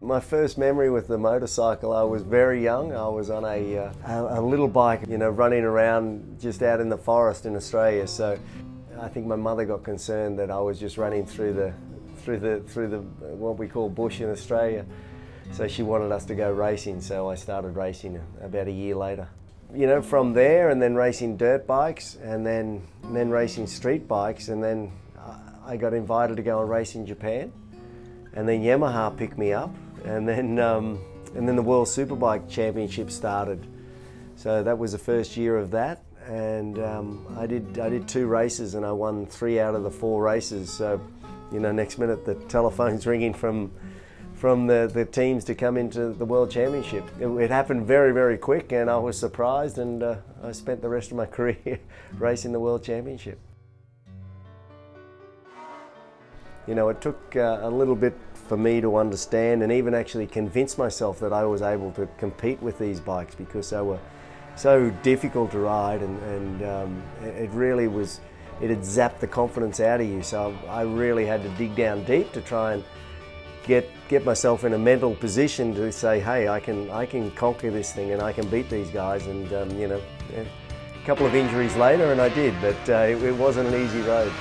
My first memory with the motorcycle, I was very young. I was on a little bike, running around just out in the forest in Australia. So I think my mother got concerned that I was just running through the what we call bush in Australia. So she wanted us to go racing. So I started racing about a year later. From there, and then racing dirt bikes, and then racing street bikes, and then I got invited to go and race in Japan. And then Yamaha picked me up, and then the World Superbike Championship started. So that was the first year of that, and I did 2 races, and I won 3 out of the 4 races. So, next minute the telephone's ringing from the teams to come into the World Championship. It happened very, very quick, and I was surprised, and I spent the rest of my career racing the World Championship. It took a little bit for me to understand and even actually convince myself that I was able to compete with these bikes, because they were so difficult to ride, and it really was, it had zapped the confidence out of you. So I really had to dig down deep to try and get myself in a mental position to say, hey, I can conquer this thing and I can beat these guys. And a couple of injuries later, and I did, but it wasn't an easy road.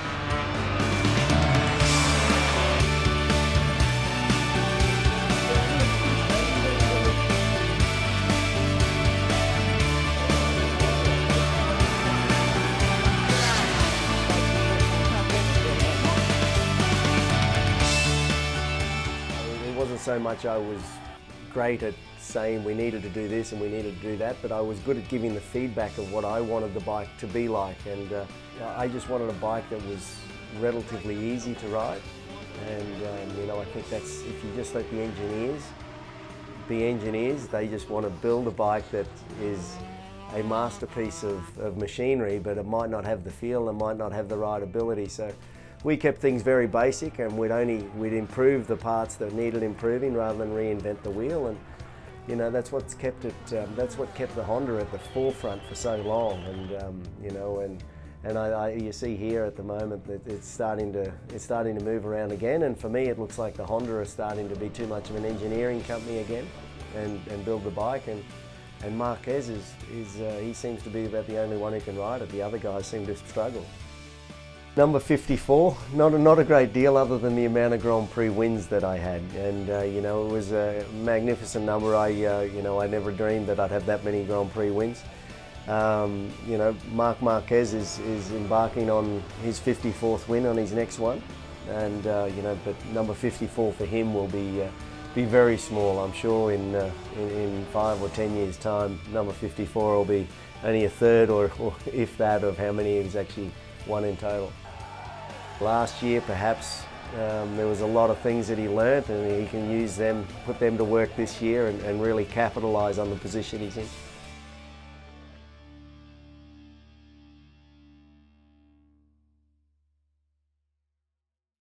It wasn't so much I was great at saying we needed to do this and we needed to do that, but I was good at giving the feedback of what I wanted the bike to be like, and I just wanted a bike that was relatively easy to ride. And I think that's, if you just let the engineers be engineers, they just want to build a bike that is a masterpiece of machinery, but it might not have the feel and might not have the rideability. So we kept things very basic, and we'd improve the parts that needed improving rather than reinvent the wheel. And that's what's kept it. That's what kept the Honda at the forefront for so long. And you see here at the moment that it's starting to move around again. And for me, it looks like the Honda is starting to be too much of an engineering company again, and build the bike. And Marquez he seems to be about the only one who can ride it. The other guys seem to struggle. Number 54, not a great deal other than the amount of Grand Prix wins that I had, and it was a magnificent number. I never dreamed that I'd have that many Grand Prix wins. Marc Marquez is embarking on his 54th win on his next one, and but number 54 for him will be very small. I'm sure in 5 or 10 years' time, number 54 will be only a third, or if that, of how many he's actually won in total. Last year, perhaps, there was a lot of things that he learnt, and he can use them, put them to work this year, and really capitalise on the position he's in.